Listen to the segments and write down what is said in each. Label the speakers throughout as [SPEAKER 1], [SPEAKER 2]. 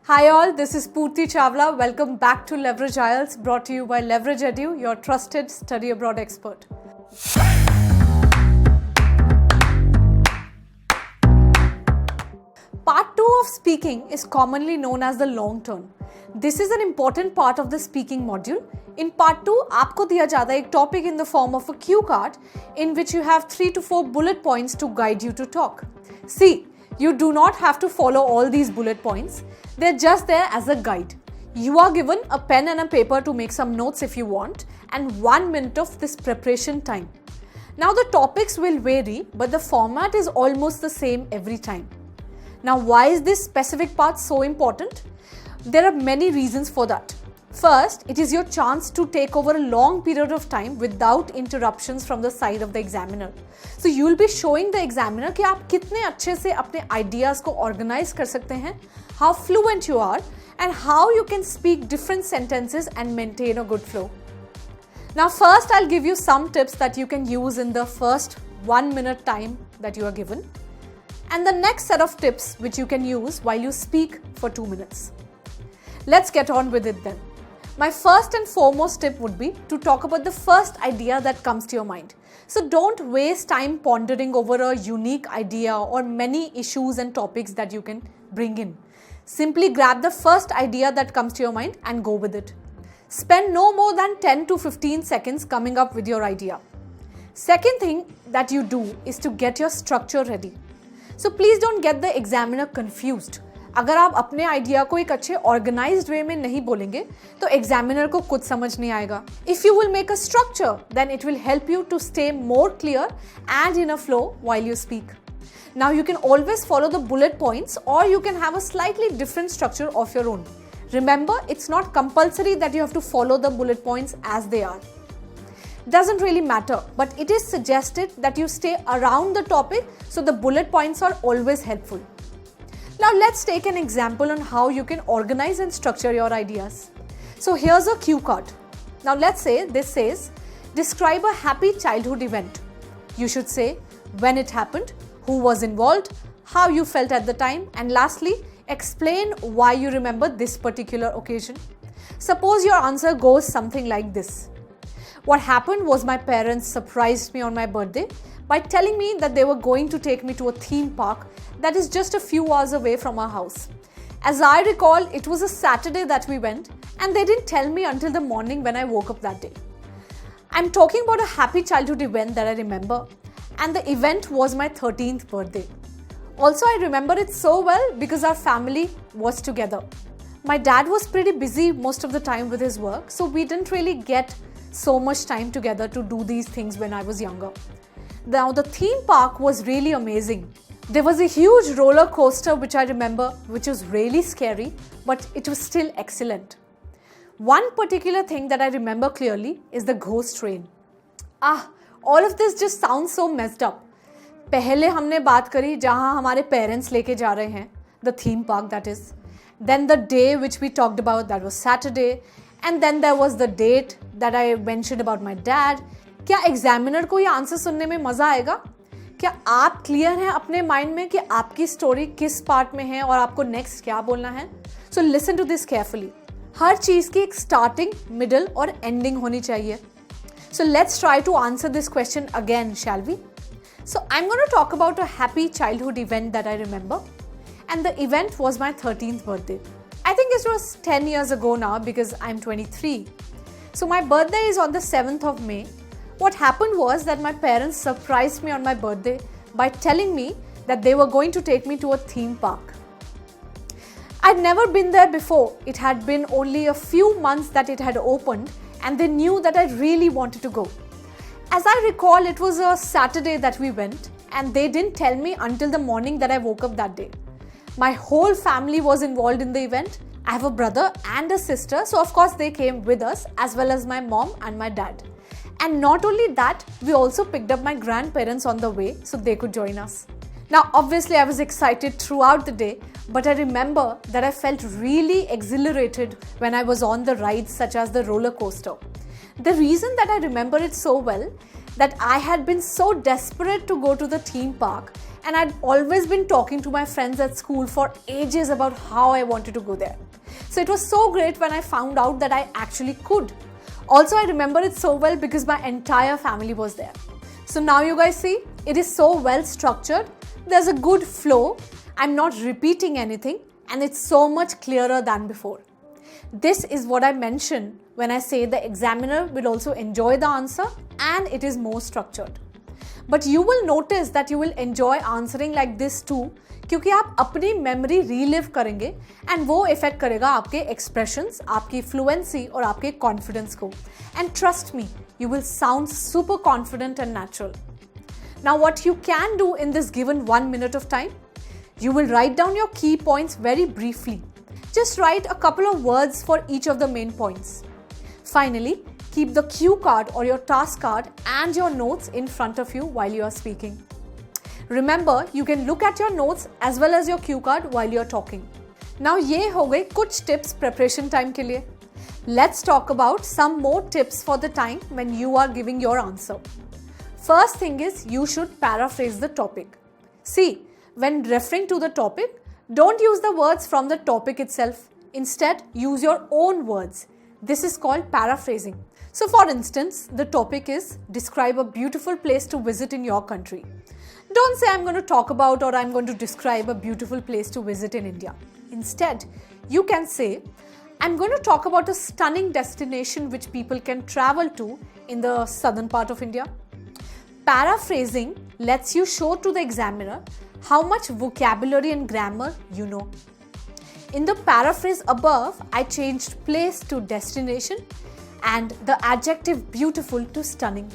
[SPEAKER 1] Hi all, this is Purti Chawla. Welcome back to Leverage IELTS, brought to you by Leverage Edu, your trusted study abroad expert. Part 2 of speaking is commonly known as the long turn. This is an important part of the speaking module. In part 2, आपको दिया जाता है एक topic in the form of a cue card in which you have 3 to 4 bullet points to guide you to talk. See, you do not have to follow all these bullet points. They're just there as a guide. You are given a pen and a paper to make some notes if you want, and 1 minute of this preparation time. Now the topics will vary, but the format is almost the same every time. Now why is this specific part so important? There are many reasons for that. First, it is your chance to take over a long period of time without interruptions from the side of the examiner. So you will be showing the examiner कि आप कितने अच्छे से अपने ideas को organize कर सकते हैं, how fluent you are, and how you can speak different sentences and maintain a good flow. Now first, I'll give you some tips that you can use in the first 1 minute time that you are given, and the next set of tips which you can use while you speak for 2 minutes. Let's get on with it then. My first and foremost tip would be to talk about the first idea that comes to your mind. So don't waste time pondering over a unique idea or many issues and topics that you can bring in. Simply grab the first idea that comes to your mind and go with it. Spend no more than 10 to 15 seconds coming up with your idea. Second thing that you do is to get your structure ready. So please don't get the examiner confused. अगर आप अपने idea को एक अच्छे organised वे में नहीं बोलेंगे तो एग्जामिनर को कुछ समझ नहीं आएगा. If you will make a structure then it will help you to stay more clear and in a flow while you speak. Now you can always follow the bullet points or you can have a slightly different structure of your own. Remember, it's not compulsory that you have to follow the bullet points as they are. Doesn't really matter, but it is suggested that you stay around the topic so the bullet points are always helpful. Now let's take an example on how you can organize and structure your ideas. So here's a cue card. Now let's say this says, describe a happy childhood event. You should say when it happened, who was involved, how you felt at the time, and lastly, explain why you remember this particular occasion. Suppose your answer goes something like this. What happened was my parents surprised me on my birthday by telling me that they were going to take me to a theme park that is just a few hours away from our house. As I recall, it was a Saturday that we went, and they didn't tell me until the morning when I woke up that day. I'm talking about a happy childhood event that I remember, and the event was my 13th birthday. Also, I remember it so well because our family was together. My dad was pretty busy most of the time with his work, so we didn't really get so much time together to do these things when I was younger. Now, the theme park was really amazing. There was a huge roller coaster which I remember, which was really scary, but it was still excellent. One particular thing that I remember clearly is the ghost train. All of this just sounds so messed up. पहले हमने बात करी जहाँ हमारे parents लेके जा रहे हैं, the theme park that is. Then the day which we talked about, that was Saturday. And then there was the date that I mentioned about my dad. क्या एग्जामिनर को ये आंसर सुनने में मज़ा आएगा? क्या आप क्लियर हैं अपने माइंड में कि आपकी स्टोरी किस पार्ट में है और आपको नेक्स्ट क्या बोलना है? So listen to this carefully. हर चीज़ की एक स्टार्टिंग, मिडल और एंडिंग होनी चाहिए. So let's try to answer this question again, shall we? So I am gonna talk about a happy childhood event that I remember, and the event was my 13th birthday. I think it was 10 years ago now because I'm 23. So my birthday is on the 7th of May. What happened was that my parents surprised me on my birthday by telling me that they were going to take me to a theme park. I'd never been there before. It had been only a few months that it had opened, and they knew that I really wanted to go. As I recall, it was a Saturday that we went, and they didn't tell me until the morning that I woke up that day. My whole family was involved in the event. I have a brother and a sister, so of course they came with us, as well as my mom and my dad. And not only that, we also picked up my grandparents on the way so they could join us. Now obviously I was excited throughout the day, but I remember that I felt really exhilarated when I was on the rides such as the roller coaster. The reason that I remember it so well, that I had been so desperate to go to the theme park, and I'd always been talking to my friends at school for ages about how I wanted to go there. So it was so great when I found out that I actually could. Also, I remember it so well because my entire family was there. So now you guys see, it is so well structured. There's a good flow. I'm not repeating anything, and it's so much clearer than before. This is what I mention when I say the examiner will also enjoy the answer and it is more structured. But you will notice that you will enjoy answering like this too, क्योंकि आप अपनी memory relive करेंगे and वो affect करेगा आपके expressions, आपकी fluency और आपके confidence को. And trust me, you will sound super confident and natural. Now what you can do in this given 1 minute of time, you will write down your key points very briefly. Just write a couple of words for each of the main points. Finally, keep the cue card or your task card and your notes in front of you while you are speaking. Remember, you can look at your notes as well as your cue card while you are talking. Now ये हो गए कुछ tips preparation time के लिए. Let's talk about some more tips for the time when you are giving your answer. First thing is you should paraphrase the topic. See, when referring to the topic, don't use the words from the topic itself. Instead, use your own words. This is called paraphrasing. So for instance, the topic is describe a beautiful place to visit in your country. Don't say I'm going to talk about or I'm going to describe a beautiful place to visit in India. Instead, you can say I'm going to talk about a stunning destination which people can travel to in the southern part of India. Paraphrasing lets you show to the examiner how much vocabulary and grammar you know. In the paraphrase above, I changed place to destination and the adjective beautiful to stunning.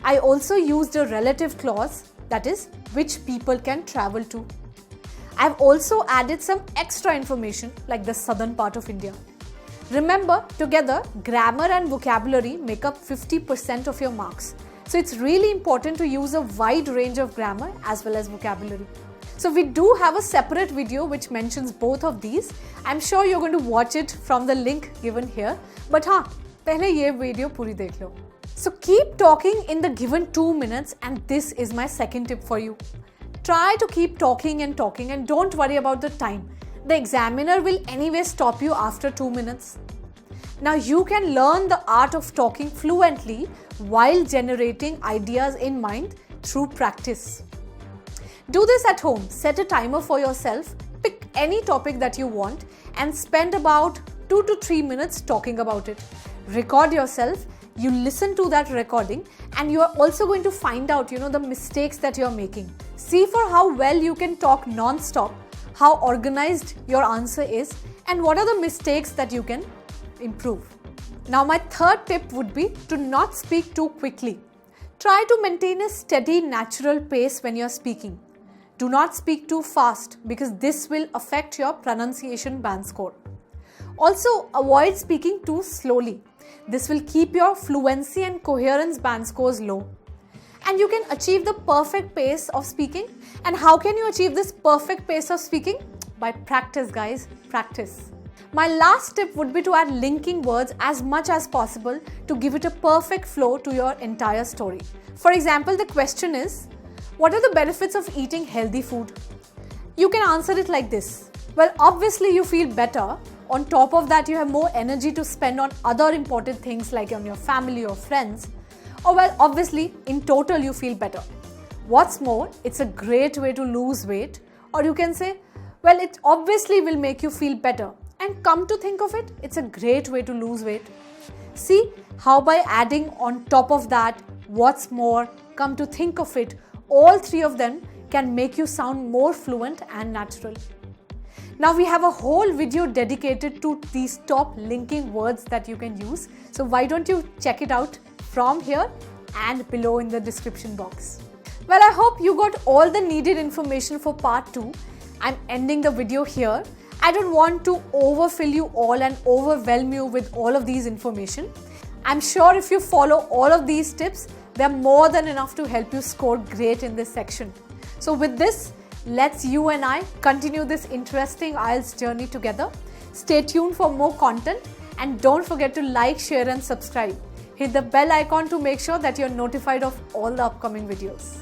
[SPEAKER 1] I also used a relative clause, that is, which people can travel to. I've also added some extra information like the southern part of India. Remember, together, grammar and vocabulary make up 50% of your marks. So it's really important to use a wide range of grammar as well as vocabulary. So we do have a separate video which mentions both of these. I'm sure you're going to watch it from the link given here. But हाँ, पहले ये video पूरी देख लो. So keep talking in the given 2 minutes, and this is my second tip for you. Try to keep talking and don't worry about the time. The examiner will anyway stop you after 2 minutes. Now you can learn the art of talking fluently while generating ideas in mind through practice. Do this at home. Set a timer for yourself, pick any topic that you want and spend about 2 to 3 minutes talking about it. Record yourself, you listen to that recording, and you are also going to find out, the mistakes that you're making. See for how well you can talk non-stop, how organized your answer is, and what are the mistakes that you can improve. Now my third tip would be to not speak too quickly. Try to maintain a steady, natural pace when you're speaking. Do not speak too fast because this will affect your pronunciation band score. Also, avoid speaking too slowly. This will keep your fluency and coherence band scores low. And you can achieve the perfect pace of speaking. And how can you achieve this perfect pace of speaking? By practice, guys. Practice. My last tip would be to add linking words as much as possible to give it a perfect flow to your entire story. For example, the question is, what are the benefits of eating healthy food? You can answer it like this. Well, obviously you feel better. On top of that, you have more energy to spend on other important things like on your family or friends. Or well, obviously, in total, you feel better. What's more, it's a great way to lose weight. Or you can say, well, it obviously will make you feel better. And come to think of it, it's a great way to lose weight. See how by adding on top of that, what's more, come to think of it, all three of them can make you sound more fluent and natural. Now we have a whole video dedicated to these top linking words that you can use. So why don't you check it out from here and below in the description box. Well, I hope you got all the needed information for part 2. I'm ending the video here. I don't want to overfill you all and overwhelm you with all of these information. I'm sure if you follow all of these tips, they're more than enough to help you score great in this section. So with this, let's you and I continue this interesting IELTS journey together. Stay tuned for more content and don't forget to like, share and subscribe. Hit the bell icon to make sure that you're notified of all the upcoming videos.